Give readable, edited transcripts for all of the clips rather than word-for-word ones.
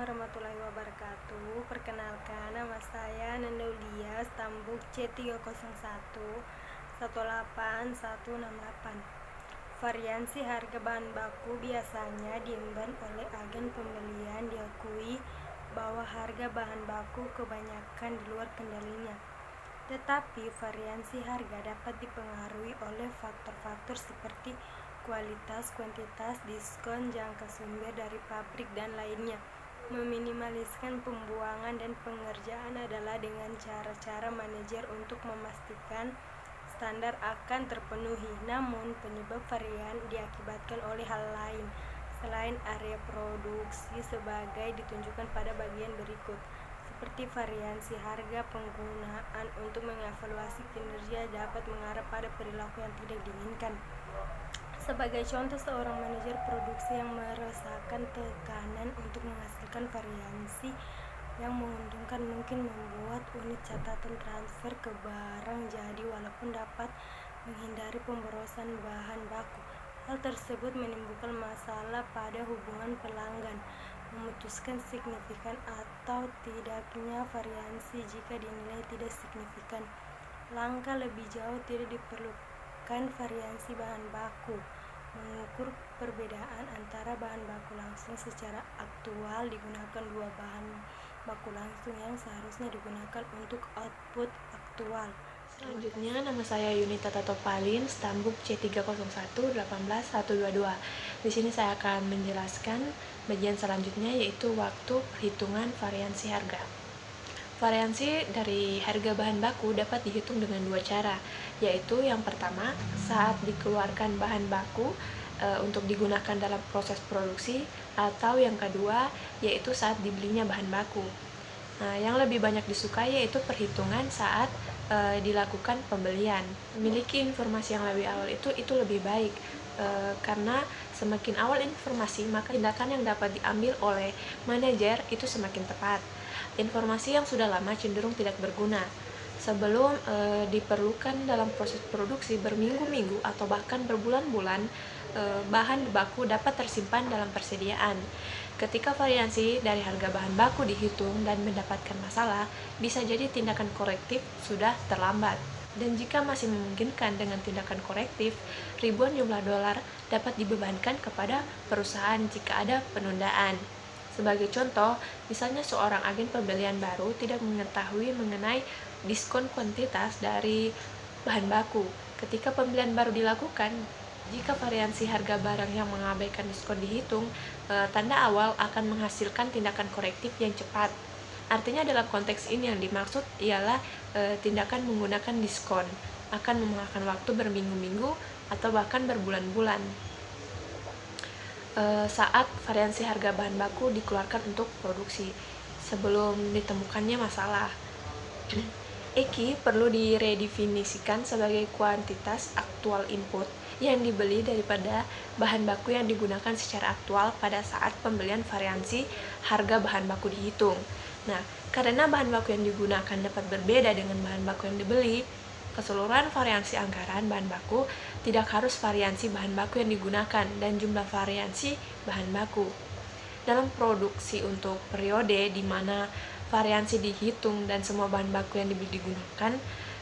warahmatullahi wabarakatuh. Perkenalkan, nama saya Nandaulia Stambuk C301 18168. Variansi harga bahan baku biasanya diemban oleh agen pembelian diakui bahwa harga bahan baku kebanyakan di luar kendalinya. Tetapi variansi harga dapat dipengaruhi oleh faktor-faktor seperti kualitas, kuantitas, diskon, jangka sumber dari pabrik, dan lainnya. Meminimaliskan pembuangan dan pengerjaan adalah dengan cara-cara manajer untuk memastikan standar akan terpenuhi. Namun, penyebab varian diakibatkan oleh hal lain selain area produksi sebagai ditunjukkan pada bagian berikut. Seperti variansi harga, penggunaan untuk mengevaluasi kinerja dapat mengarah pada perilaku yang tidak diinginkan. Sebagai contoh, seorang manajer produksi yang merasakan tekanan untuk menghasilkan variansi yang menguntungkan mungkin membuat unit catatan transfer ke barang jadi walaupun dapat menghindari pemborosan bahan baku. Hal tersebut menimbulkan masalah pada hubungan pelanggan. Memutuskan signifikan atau tidaknya variansi jika dinilai tidak signifikan. Langkah lebih jauh tidak diperlukan variansi bahan baku. Mengukur perbedaan antara bahan baku langsung secara aktual digunakan dua bahan baku langsung yang seharusnya digunakan untuk output aktual. Selanjutnya, nama saya Yunita Tatopalin, Stambuk C301 18122. Di sini saya akan menjelaskan bagian selanjutnya, yaitu waktu perhitungan variansi harga. Variansi dari harga bahan baku dapat dihitung dengan dua cara, yaitu yang pertama saat dikeluarkan bahan baku untuk digunakan dalam proses produksi, atau yang kedua yaitu saat dibelinya bahan baku. Nah, yang lebih banyak disukai yaitu perhitungan saat dilakukan pembelian. Memiliki informasi yang lebih awal itu lebih baik, karena semakin awal informasi maka tindakan yang dapat diambil oleh manajer itu semakin tepat. Informasi yang sudah lama cenderung tidak berguna sebelum diperlukan dalam proses produksi berminggu-minggu atau bahkan berbulan-bulan. Bahan baku dapat tersimpan dalam persediaan. Ketika variansi dari harga bahan baku dihitung dan mendapatkan masalah, bisa jadi tindakan korektif sudah terlambat. Dan jika masih memungkinkan dengan tindakan korektif, ribuan jumlah dolar dapat dibebankan kepada perusahaan jika ada penundaan. Sebagai contoh, misalnya seorang agen pembelian baru tidak mengetahui mengenai diskon kuantitas dari bahan baku. Ketika pembelian baru dilakukan, jika variansi harga barang yang mengabaikan diskon dihitung, tanda awal akan menghasilkan tindakan korektif yang cepat. Artinya dalam konteks ini yang dimaksud ialah tindakan menggunakan diskon akan memakan waktu berminggu-minggu atau bahkan berbulan-bulan saat variansi harga bahan baku dikeluarkan untuk produksi sebelum ditemukannya masalah. EKI perlu diredefinisikan sebagai kuantitas aktual input yang dibeli daripada bahan baku yang digunakan secara aktual pada saat pembelian variansi harga bahan baku dihitung. Nah, karena bahan baku yang digunakan dapat berbeda dengan bahan baku yang dibeli, keseluruhan variansi anggaran bahan baku tidak harus variansi bahan baku yang digunakan dan jumlah variansi bahan baku. Dalam produksi untuk periode di mana variansi dihitung dan semua bahan baku yang dibeli digunakan,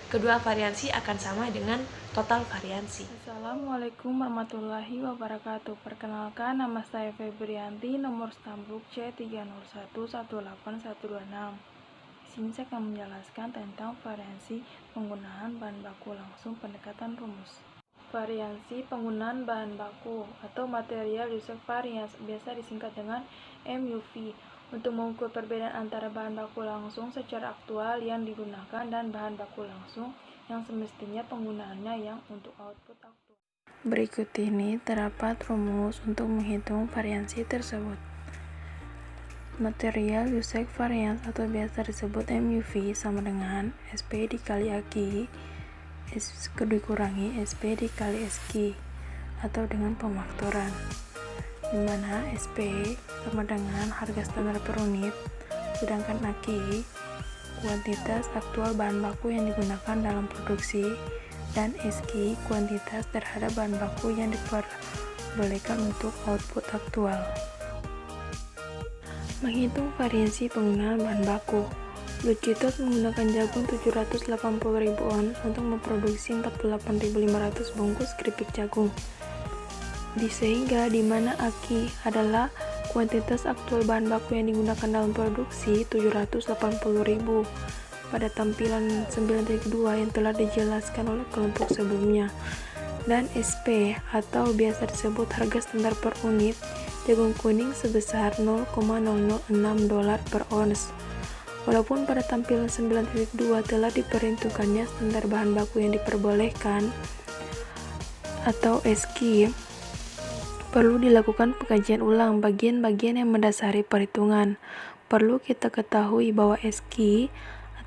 kedua variansi akan sama dengan total variansi. Assalamualaikum warahmatullahi wabarakatuh. Perkenalkan, nama saya Febrianti, nomor Stambuk C301 18126. Di sini saya akan menjelaskan tentang variansi penggunaan bahan baku langsung pendekatan rumus. Variansi penggunaan bahan baku atau material usage variance biasa disingkat dengan MUV untuk mengukur perbedaan antara bahan baku langsung secara aktual yang digunakan dan bahan baku langsung yang semestinya penggunaannya yang untuk output aktual. Berikut ini terdapat rumus untuk menghitung variansi tersebut. Material usage variance atau biasa disebut MUV sama dengan SP dikali AQ dikurangi SP dikali SQ atau dengan pemfaktoran, di mana SP sama dengan harga standar per unit, sedangkan AQ kuantitas aktual bahan baku yang digunakan dalam produksi, dan SQ kuantitas terhadap bahan baku yang diperbolehkan untuk output aktual. Menghitung variasi penggunaan bahan baku. Blue Cheetos menggunakan jagung 780.000 ons untuk memproduksi 48.500 bungkus keripik jagung. Sehingga di mana AKI adalah kuantitas aktual bahan baku yang digunakan dalam produksi 780.000 pada tampilan 9.2 yang telah dijelaskan oleh kelompok sebelumnya. Dan SP atau biasa disebut harga standar per unit jagung kuning sebesar $0,006 per ons. Walaupun pada tampilan 9.2 telah diperhitungkannya standar bahan baku yang diperbolehkan atau SKI, perlu dilakukan pengkajian ulang bagian-bagian yang mendasari perhitungan. Perlu kita ketahui bahwa SKI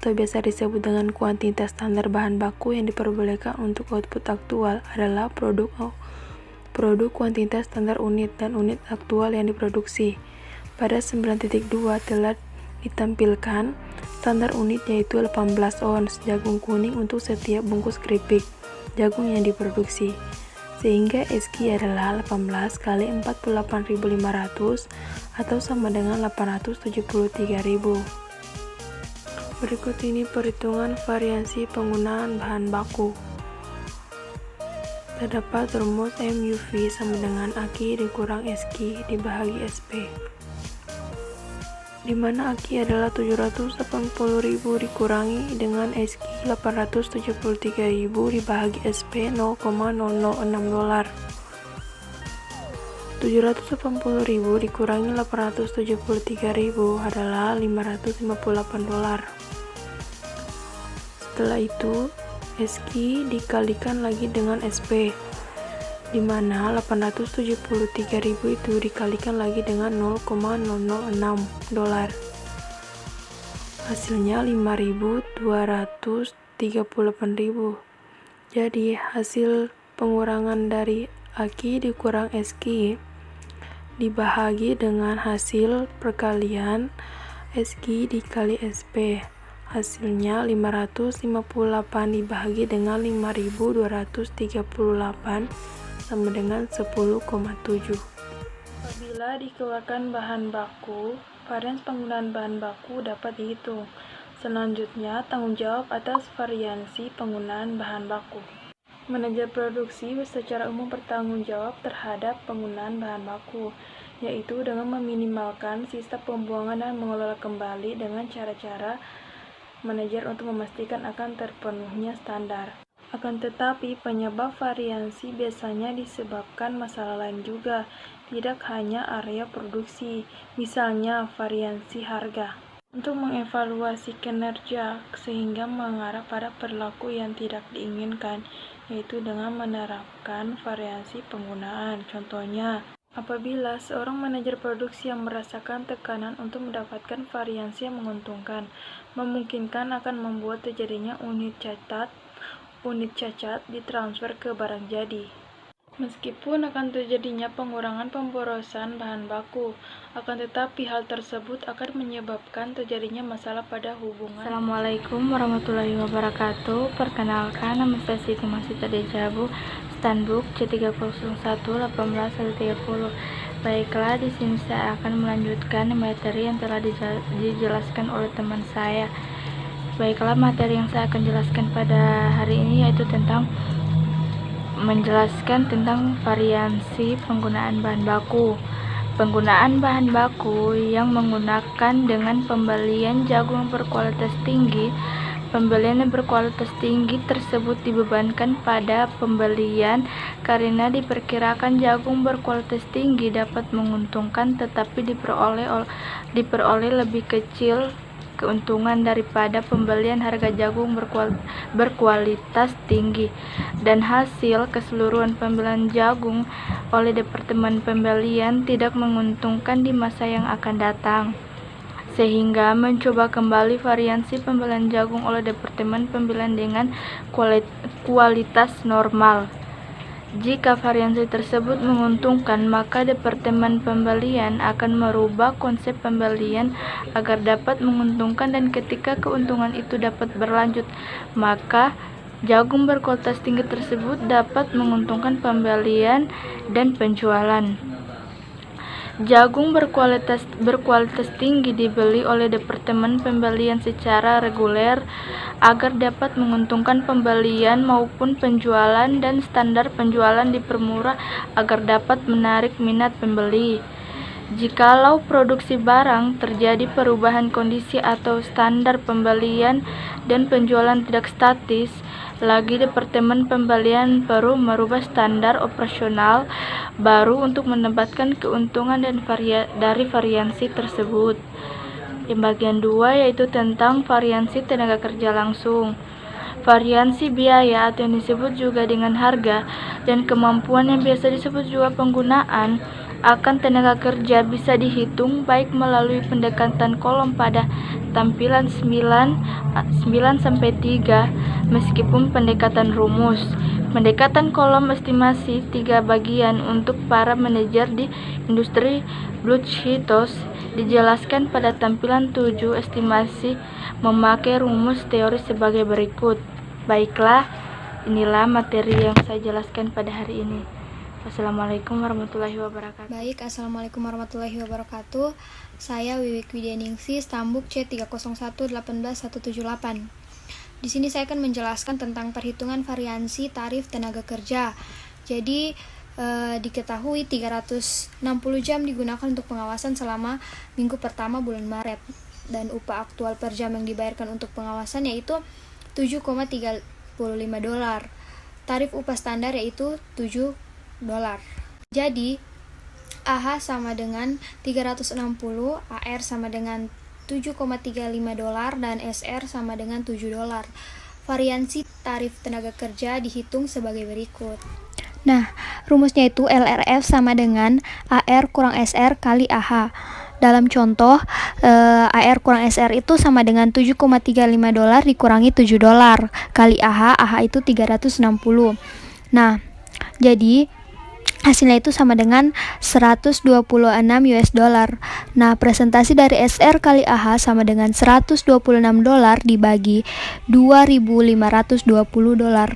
atau biasa disebut dengan kuantitas standar bahan baku yang diperbolehkan untuk output aktual adalah produk kuantitas standar unit dan unit aktual yang diproduksi. Pada 9.2 telah ditampilkan standar unit yaitu 18 ons jagung kuning untuk setiap bungkus keripik jagung yang diproduksi, sehingga SKI adalah 18 kali 48.500 atau sama dengan 873.000. Berikut ini perhitungan variasi penggunaan bahan baku. Terdapat rumus MUV sama dengan AKI dikurang SKI dibagi SP, di mana AKI adalah 780.000 dikurangi dengan SKI 873.000 dibagi SP $0,006. 780.000 dikurangi 873.000 adalah $558. Setelah itu, SKI dikalikan lagi dengan SP, di mana 873.000 itu dikalikan lagi dengan $0,006. Hasilnya 5.238.000. Jadi hasil pengurangan dari AKI dikurang SKI dibahagi dengan hasil perkalian SKI dikali SP. Hasilnya 558 dibagi dengan 5.238 sama dengan 10,7. Apabila dikeluarkan bahan baku, varians penggunaan bahan baku dapat dihitung. Selanjutnya, tanggung jawab atas variasi penggunaan bahan baku. Manajer produksi secara umum bertanggung jawab terhadap penggunaan bahan baku, yaitu dengan meminimalkan sisa pembuangan dan mengelola kembali dengan cara-cara manajer untuk memastikan akan terpenuhnya standar. Akan tetapi, penyebab variasi biasanya disebabkan masalah lain juga, tidak hanya area produksi, misalnya variasi harga. Untuk mengevaluasi kinerja sehingga mengarah pada perilaku yang tidak diinginkan, yaitu dengan menerapkan variasi penggunaan. Contohnya, apabila seorang manajer produksi yang merasakan tekanan untuk mendapatkan variasi yang menguntungkan, memungkinkan akan membuat terjadinya unit cacat ditransfer ke barang jadi. Meskipun akan terjadinya pengurangan pemborosan bahan baku, akan tetapi hal tersebut akan menyebabkan terjadinya masalah pada hubungan. Assalamualaikum warahmatullahi wabarakatuh. Perkenalkan, nama saya Siti Masita Dejabu, Standbook C301-18-30. Baiklah, di sini saya akan melanjutkan materi yang telah dijelaskan oleh teman saya. Baiklah, materi yang saya akan jelaskan pada hari ini yaitu menjelaskan tentang variasi penggunaan bahan baku. Penggunaan bahan baku yang menggunakan dengan pembelian jagung berkualitas tinggi. Pembelian yang berkualitas tinggi tersebut dibebankan pada pembelian karena diperkirakan jagung berkualitas tinggi dapat menguntungkan tetapi diperoleh lebih kecil keuntungan daripada pembelian harga jagung berkualitas tinggi, dan hasil keseluruhan pembelian jagung oleh Departemen Pembelian tidak menguntungkan di masa yang akan datang, sehingga mencoba kembali variasi pembelian jagung oleh Departemen Pembelian dengan kualitas normal. Jika variasi tersebut menguntungkan, maka Departemen Pembelian akan merubah konsep pembelian agar dapat menguntungkan, dan ketika keuntungan itu dapat berlanjut, maka jagung berkualitas tinggi tersebut dapat menguntungkan pembelian dan penjualan. Jagung berkualitas tinggi dibeli oleh Departemen Pembelian secara reguler agar dapat menguntungkan pembelian maupun penjualan, dan standar penjualan dipermurah agar dapat menarik minat pembeli. Jikalau produksi barang terjadi perubahan kondisi atau standar pembelian dan penjualan tidak statis lagi, Departemen Pembelian perlu merubah standar operasional baru untuk mendapatkan keuntungan dari variansi tersebut. Yang bagian 2 yaitu tentang variansi tenaga kerja langsung. Variansi biaya atau yang disebut juga dengan harga dan kemampuan yang biasa disebut juga penggunaan akan tenaga kerja bisa dihitung baik melalui pendekatan kolom pada tampilan 9-3 meskipun pendekatan rumus. Pendekatan kolom estimasi 3 bagian untuk para manajer di industri Bluetooth dijelaskan pada tampilan 7 estimasi memakai rumus teori sebagai berikut. Baiklah, inilah materi yang saya jelaskan pada hari ini. Assalamualaikum warahmatullahi wabarakatuh. Baik, Assalamualaikum warahmatullahi wabarakatuh. Saya Wiwik Widyaningsih, Stambuk C301-18178. Di sini saya akan menjelaskan tentang perhitungan variansi tarif tenaga kerja. Jadi, diketahui 360 jam digunakan untuk pengawasan selama minggu pertama bulan Maret. Dan upah aktual per jam yang dibayarkan untuk pengawasan yaitu $7,35. Tarif upah standar yaitu $7. Jadi AH sama dengan 360, AR sama dengan $7,35 dan SR sama dengan $7. Variansi tarif tenaga kerja dihitung sebagai berikut. Nah, rumusnya itu LRF sama dengan AR kurang SR kali AH. Dalam contoh, AR kurang SR itu sama dengan $7,35 dikurangi $7 kali AH. AH itu 360. Nah, jadi hasilnya itu sama dengan $126. Nah, presentasi dari SR kali AH sama dengan $126 dibagi $2.520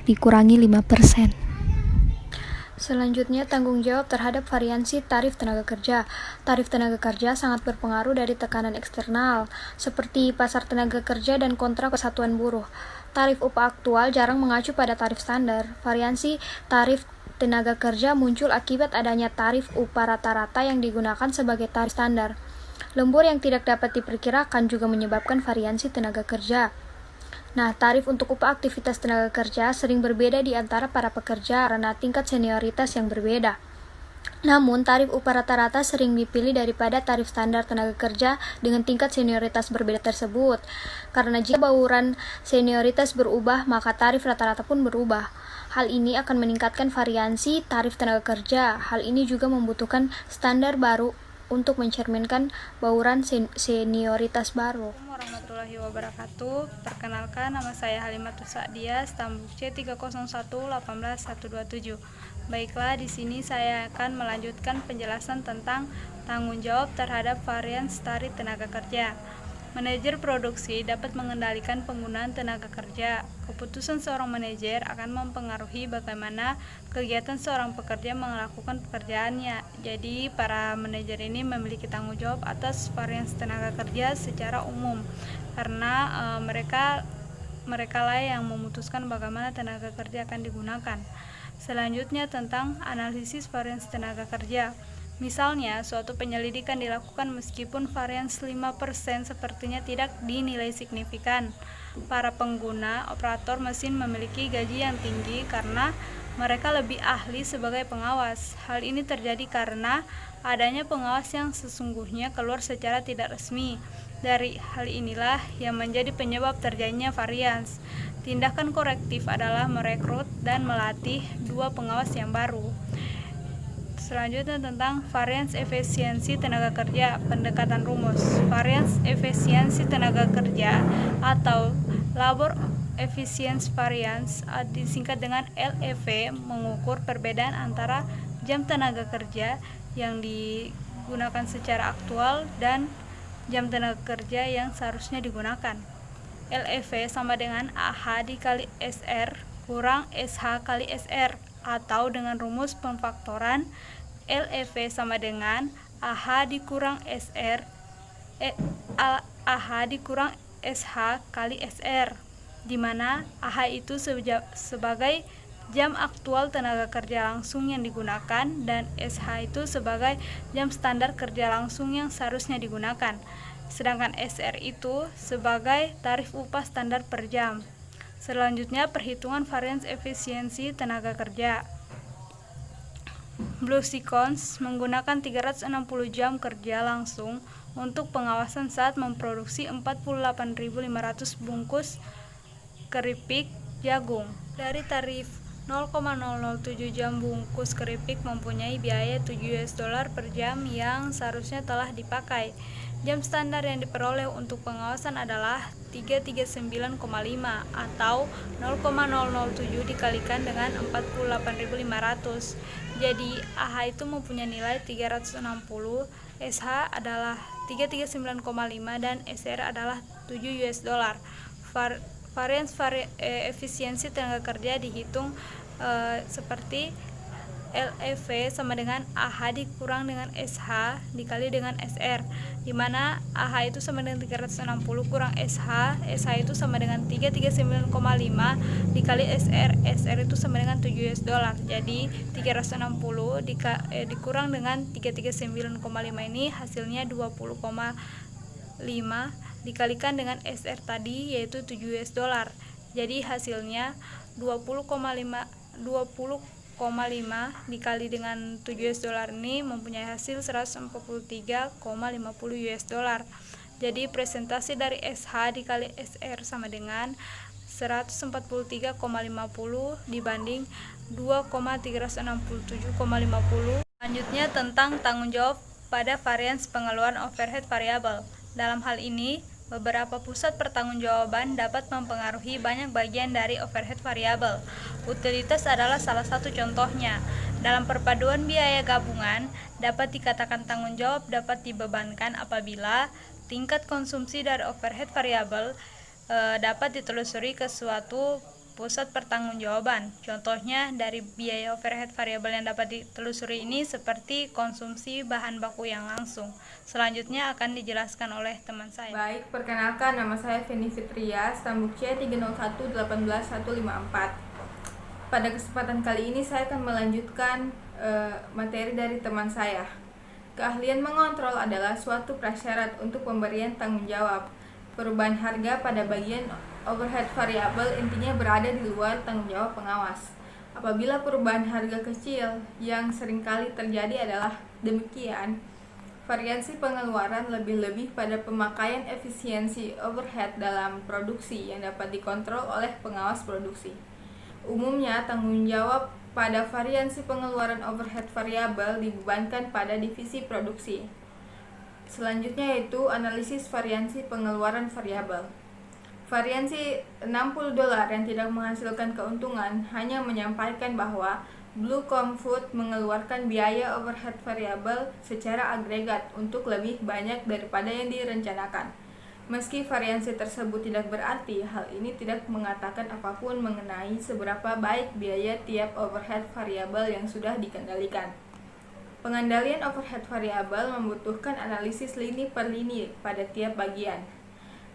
dikurangi 5%. Selanjutnya, tanggung jawab terhadap variansi tarif tenaga kerja. Tarif tenaga kerja sangat berpengaruh dari tekanan eksternal, seperti pasar tenaga kerja dan kontrak persatuan buruh. Tarif upah aktual jarang mengacu pada tarif standar. Variansi tarif tenaga kerja muncul akibat adanya tarif upah rata-rata yang digunakan sebagai tarif standar. Lembur yang tidak dapat diperkirakan juga menyebabkan variansi tenaga kerja. Nah, tarif untuk upah aktivitas tenaga kerja sering berbeda di antara para pekerja karena tingkat senioritas yang berbeda. Namun, tarif upah rata-rata sering dipilih daripada tarif standar tenaga kerja dengan tingkat senioritas berbeda tersebut. Karena jika bauran senioritas berubah, maka tarif rata-rata pun berubah. Hal ini akan meningkatkan variansi tarif tenaga kerja. Hal ini juga membutuhkan standar baru untuk mencerminkan bauran senioritas baru. Assalamualaikum warahmatullahi wabarakatuh. Perkenalkan, nama saya Halimatus Sa'diah, Stambuk C301-18127. Baiklah, di sini saya akan melanjutkan penjelasan tentang tanggung jawab terhadap variansi tarif tenaga kerja. Manajer produksi dapat mengendalikan penggunaan tenaga kerja. Keputusan seorang manajer akan mempengaruhi bagaimana kegiatan seorang pekerja melakukan pekerjaannya. Jadi, para manajer ini memiliki tanggung jawab atas variansi tenaga kerja secara umum, karena mereka lah yang memutuskan bagaimana tenaga kerja akan digunakan. Selanjutnya, tentang analisis variansi tenaga kerja. Misalnya, suatu penyelidikan dilakukan meskipun variansi 5% sepertinya tidak dinilai signifikan. Para pengguna operator mesin memiliki gaji yang tinggi karena mereka lebih ahli sebagai pengawas. Hal ini terjadi karena adanya pengawas yang sesungguhnya keluar secara tidak resmi. Dari hal inilah yang menjadi penyebab terjadinya varians. Tindakan korektif adalah merekrut dan melatih 2 pengawas yang baru. Selanjutnya, tentang varians efisiensi tenaga kerja, pendekatan rumus. Varians efisiensi tenaga kerja atau labor efficiency variance disingkat dengan LEV mengukur perbedaan antara jam tenaga kerja yang digunakan secara aktual dan jam tenaga kerja yang seharusnya digunakan. LEV sama dengan AH dikali SR kurang SH kali SR, atau dengan rumus pemfaktoran LEV sama dengan AH dikurang SR AH dikurang SH kali SR, di mana AH itu sebagai jam aktual tenaga kerja langsung yang digunakan dan SH itu sebagai jam standar kerja langsung yang seharusnya digunakan. Sedangkan SR itu sebagai tarif upah standar per jam. Selanjutnya, perhitungan varians efisiensi tenaga kerja. Blue Sequence menggunakan 360 jam kerja langsung untuk pengawasan saat memproduksi 48.500 bungkus keripik jagung. Dari tarif 0,007 jam bungkus keripik mempunyai biaya $7 per jam yang seharusnya telah dipakai. Jam standar yang diperoleh untuk pengawasan adalah 339,5 atau 0,007 dikalikan dengan 48.500. Jadi AH itu mempunyai nilai 360, SH adalah 339,5 dan SR adalah $7. Varians efisiensi tenaga kerja dihitung seperti LEV sama dengan AH dikurang dengan SH dikali dengan SR, di mana AH itu sama dengan 360 kurang SH, SH itu sama dengan 339,5 dikali SR, SR itu sama dengan $7. Jadi 360 dikurang dengan 339,5 ini hasilnya 20,5 dikalikan dengan SR tadi yaitu $7. Jadi hasilnya 20,5 dikali dengan $7 ini mempunyai hasil $143,50. Jadi presentasi dari SH dikali SR sama dengan 143,50 dibanding 2,367,50. Selanjutnya tentang tanggung jawab pada varians pengeluaran overhead variabel. Dalam hal ini, beberapa pusat pertanggungjawaban dapat mempengaruhi banyak bagian dari overhead variabel. Utilitas adalah salah satu contohnya. Dalam perpaduan biaya gabungan, dapat dikatakan tanggung jawab dapat dibebankan apabila tingkat konsumsi dari overhead variabel dapat ditelusuri ke suatu pusat pertanggungjawaban. Contohnya dari biaya overhead variabel yang dapat ditelusuri ini seperti konsumsi bahan baku yang langsung. Selanjutnya akan dijelaskan oleh teman saya. Baik, perkenalkan, nama saya Feni Fitria, stambuk C 301-18154. Pada kesempatan kali ini saya akan melanjutkan materi dari teman saya. Keahlian mengontrol adalah suatu prasyarat untuk pemberian tanggung jawab. Perubahan harga pada bagian overhead variabel intinya berada di luar tanggung jawab pengawas. Apabila perubahan harga kecil yang seringkali terjadi adalah demikian, variansi pengeluaran lebih-lebih pada pemakaian efisiensi overhead dalam produksi yang dapat dikontrol oleh pengawas produksi. Umumnya, tanggung jawab pada variansi pengeluaran overhead variabel dibebankan pada divisi produksi. Selanjutnya yaitu analisis variansi pengeluaran variabel. Variansi $60 yang tidak menghasilkan keuntungan hanya menyampaikan bahwa Blue Comfort mengeluarkan biaya overhead variabel secara agregat untuk lebih banyak daripada yang direncanakan. Meski variansi tersebut tidak berarti, hal ini tidak mengatakan apapun mengenai seberapa baik biaya tiap overhead variabel yang sudah dikendalikan. Pengendalian overhead variabel membutuhkan analisis lini per lini pada tiap bagian.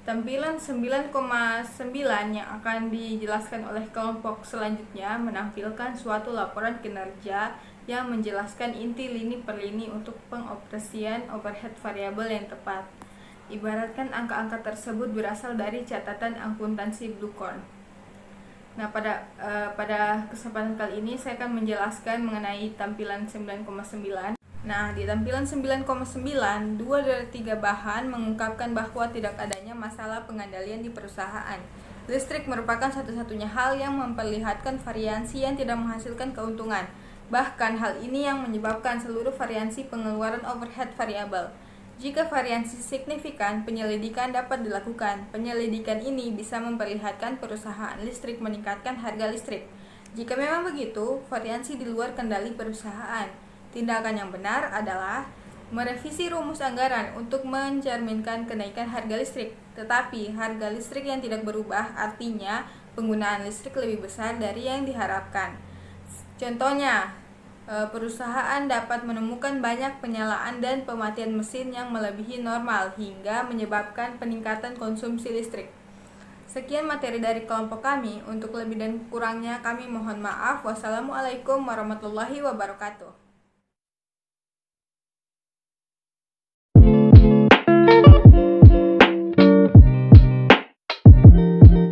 Tampilan 9,9 yang akan dijelaskan oleh kelompok selanjutnya menampilkan suatu laporan kinerja yang menjelaskan inti lini per lini untuk pengoperasian overhead variabel yang tepat. Ibaratkan angka-angka tersebut berasal dari catatan akuntansi Bluecorn. Nah, pada kesempatan kali ini saya akan menjelaskan mengenai tampilan 9,9. Nah, di tampilan 9,9, 2 dari 3 bahan mengungkapkan bahwa tidak adanya masalah pengendalian di perusahaan. Listrik merupakan satu-satunya hal yang memperlihatkan variansi yang tidak menghasilkan keuntungan. Bahkan hal ini yang menyebabkan seluruh variansi pengeluaran overhead variabel. Jika variansi signifikan, penyelidikan dapat dilakukan. Penyelidikan ini bisa memperlihatkan perusahaan listrik meningkatkan harga listrik. Jika memang begitu, variansi di luar kendali perusahaan. Tindakan yang benar adalah merevisi rumus anggaran untuk mencerminkan kenaikan harga listrik. Tetapi harga listrik yang tidak berubah artinya penggunaan listrik lebih besar dari yang diharapkan. Contohnya, perusahaan dapat menemukan banyak penyalaan dan pematian mesin yang melebihi normal hingga menyebabkan peningkatan konsumsi listrik. Sekian materi dari kelompok kami. Untuk lebih dan kurangnya kami mohon maaf. Wassalamualaikum warahmatullahi wabarakatuh.